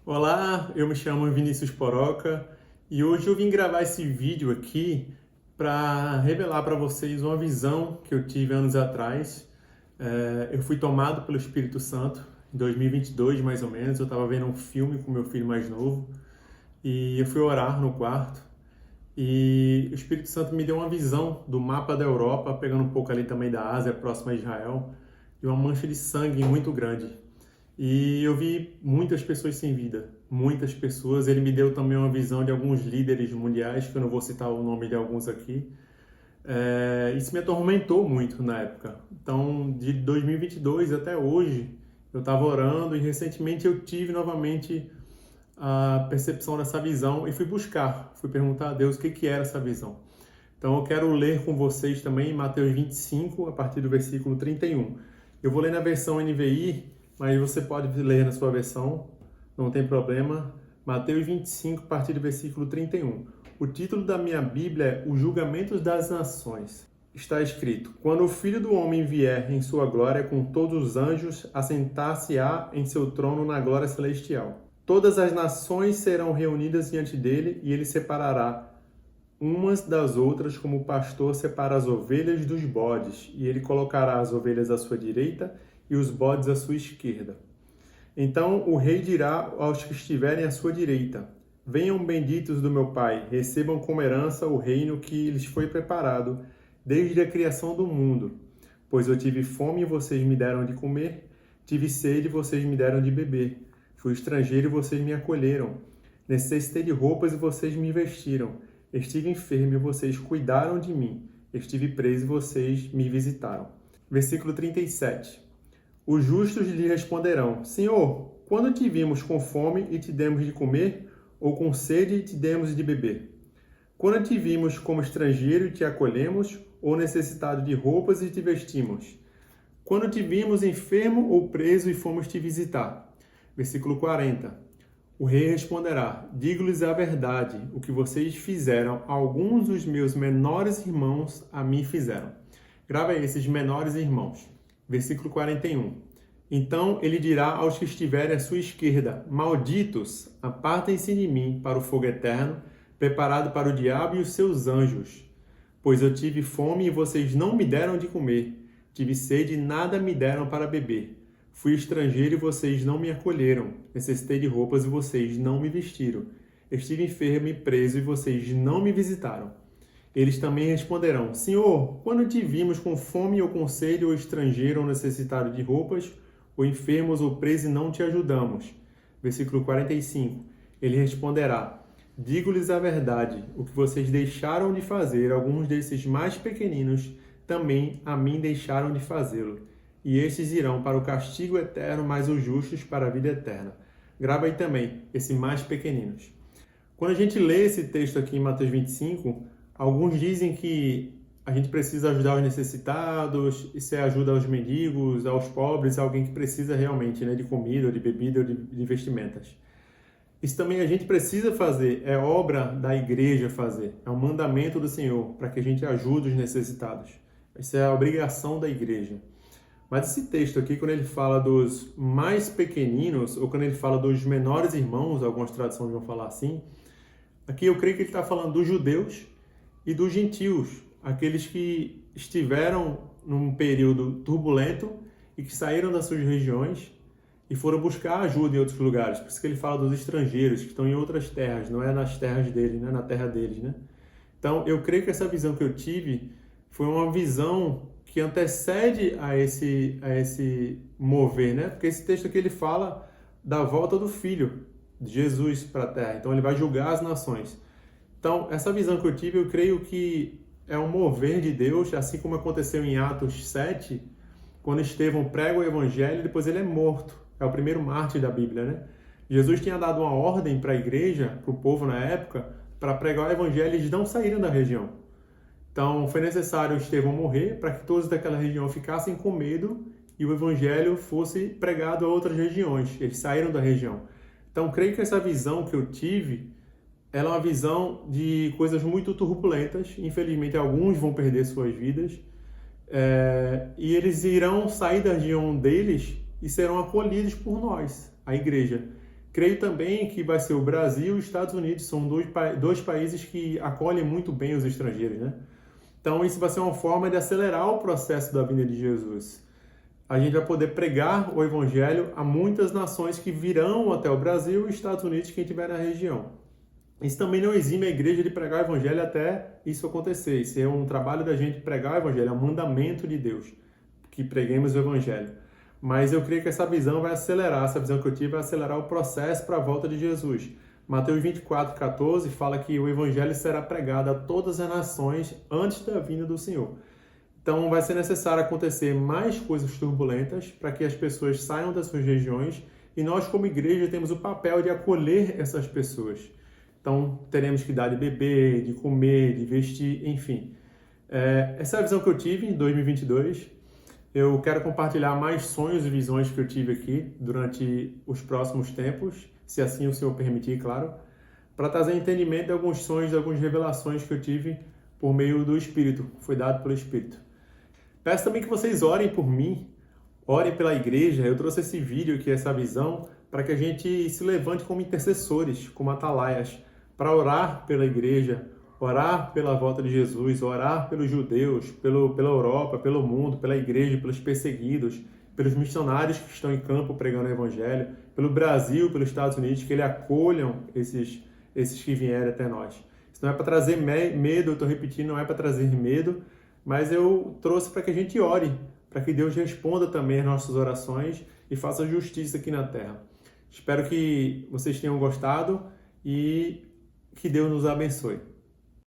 Olá, eu me chamo Vinícius Poroca e hoje eu vim gravar esse vídeo aqui para revelar para vocês uma visão que eu tive anos atrás. Eu fui tomado pelo Espírito Santo em 2022, mais ou menos. Eu estava vendo um filme com meu filho mais novo e eu fui orar no quarto e o Espírito Santo me deu uma visão do mapa da Europa, pegando um pouco ali também da Ásia, próxima a Israel, e uma mancha de sangue muito grande. E eu vi muitas pessoas sem vida, muitas pessoas. Ele me deu também uma visão de alguns líderes mundiais, que eu não vou citar o nome de alguns aqui. Isso me atormentou muito na época. Então, de 2022 até hoje, eu estava orando e recentemente eu tive novamente a percepção dessa visão e fui buscar, fui perguntar a Deus o que era essa visão. Então, eu quero ler com vocês também Mateus 25, a partir do versículo 31. Eu vou ler na versão NVI, mas você pode ler na sua versão, não tem problema. Mateus 25, a partir do versículo 31. O título da minha Bíblia é Os Julgamentos das Nações. Está escrito: Quando o Filho do Homem vier em sua glória com todos os anjos, assentar-se-á em seu trono na glória celestial. Todas as nações serão reunidas diante dele e ele separará umas das outras, como o pastor separa as ovelhas dos bodes, e ele colocará as ovelhas à sua direita e os bodes à sua esquerda. Então o rei dirá aos que estiverem à sua direita: Venham benditos do meu Pai, recebam como herança o reino que lhes foi preparado desde a criação do mundo. Pois eu tive fome e vocês me deram de comer, tive sede e vocês me deram de beber. Fui estrangeiro e vocês me acolheram. Necessitei de roupas e vocês me vestiram. Estive enfermo e vocês cuidaram de mim. Estive preso e vocês me visitaram. Versículo 37. Os justos lhe responderão: Senhor, quando te vimos com fome e te demos de comer, ou com sede e te demos de beber? Quando te vimos como estrangeiro e te acolhemos, ou necessitado de roupas e te vestimos? Quando te vimos enfermo ou preso e fomos te visitar? Versículo 40. O rei responderá: Digo-lhes a verdade, o que vocês fizeram a alguns dos meus menores irmãos, a mim fizeram. Grava aí esses menores irmãos. Versículo 41. Então ele dirá aos que estiverem à sua esquerda: Malditos, apartem-se de mim para o fogo eterno, preparado para o diabo e os seus anjos. Pois eu tive fome e vocês não me deram de comer. Tive sede e nada me deram para beber. Fui estrangeiro e vocês não me acolheram. Necessitei de roupas e vocês não me vestiram. Estive enfermo e preso e vocês não me visitaram. Eles também responderão: Senhor, quando te vimos com fome ou com sede, ou estrangeiro ou necessitado de roupas, ou enfermos ou preso e não te ajudamos? Versículo 45. Ele responderá: Digo-lhes a verdade, o que vocês deixaram de fazer, alguns desses mais pequeninos, também a mim deixaram de fazê-lo. E estes irão para o castigo eterno, mas os justos para a vida eterna. Grava aí também, esse mais pequeninos. Quando a gente lê esse texto aqui em Mateus 25, alguns dizem que a gente precisa ajudar os necessitados, isso é ajuda aos mendigos, aos pobres, alguém que precisa realmente, né, de comida, ou de bebida, ou de vestimentas. Isso também a gente precisa fazer, é obra da igreja fazer, é um mandamento do Senhor, para que a gente ajude os necessitados. Isso é a obrigação da igreja. Mas esse texto aqui, quando ele fala dos mais pequeninos, ou quando ele fala dos menores irmãos, algumas traduções vão falar assim, aqui eu creio que ele está falando dos judeus e dos gentios, aqueles que estiveram num período turbulento e que saíram das suas regiões e foram buscar ajuda em outros lugares. Por isso que ele fala dos estrangeiros, que estão em outras terras, não é nas terras deles, não é na terra deles, né? Então, eu creio que essa visão que eu tive foi uma visão que antecede a esse mover, né? Porque esse texto aqui ele fala da volta do Filho de Jesus para a Terra. Então, ele vai julgar as nações. Então, essa visão que eu tive, eu creio que é um mover de Deus, assim como aconteceu em Atos 7, quando Estevão prega o Evangelho e depois ele é morto. É o primeiro mártir da Bíblia, né? Jesus tinha dado uma ordem para a igreja, para o povo na época, para pregar o Evangelho e eles não saíram da região. Então, foi necessário Estevão morrer para que todos daquela região ficassem com medo e o Evangelho fosse pregado a outras regiões. Eles saíram da região. Então, creio que essa visão que eu tive, ela é uma visão de coisas muito turbulentas. Infelizmente, alguns vão perder suas vidas. E eles irão sair da região deles e serão acolhidos por nós, a igreja. Creio também que vai ser o Brasil e os Estados Unidos, são dois países que acolhem muito bem os estrangeiros, né? Então, isso vai ser uma forma de acelerar o processo da vinda de Jesus. A gente vai poder pregar o Evangelho a muitas nações que virão até o Brasil e Estados Unidos, quem estiver na região. Isso também não exime a igreja de pregar o Evangelho até isso acontecer. Isso é um trabalho da gente pregar o Evangelho, é um mandamento de Deus, que preguemos o Evangelho. Mas eu creio que essa visão vai acelerar, essa visão que eu tive vai acelerar o processo para a volta de Jesus. Mateus 24:14 fala que o Evangelho será pregado a todas as nações antes da vinda do Senhor. Então vai ser necessário acontecer mais coisas turbulentas para que as pessoas saiam das suas regiões e nós, como igreja, temos o papel de acolher essas pessoas. Então teremos que dar de beber, de comer, de vestir, enfim. Essa é a visão que eu tive em 2022. Eu quero compartilhar mais sonhos e visões que eu tive aqui durante os próximos tempos, se assim o Senhor permitir, claro, para trazer entendimento de alguns sonhos, de algumas revelações que eu tive por meio do Espírito, foi dado pelo Espírito. Peço também que vocês orem por mim, orem pela igreja. Eu trouxe esse vídeo aqui, essa visão, para que a gente se levante como intercessores, como atalaias, para orar pela igreja, orar pela volta de Jesus, orar pelos judeus, pela Europa, pelo mundo, pela igreja, pelos perseguidos, pelos missionários que estão em campo pregando o Evangelho, pelo Brasil, pelos Estados Unidos, que eles acolham esses que vierem até nós. Isso não é para trazer medo, eu estou repetindo, não é para trazer medo, mas eu trouxe para que a gente ore, para que Deus responda também as nossas orações e faça justiça aqui na terra. Espero que vocês tenham gostado e que Deus nos abençoe.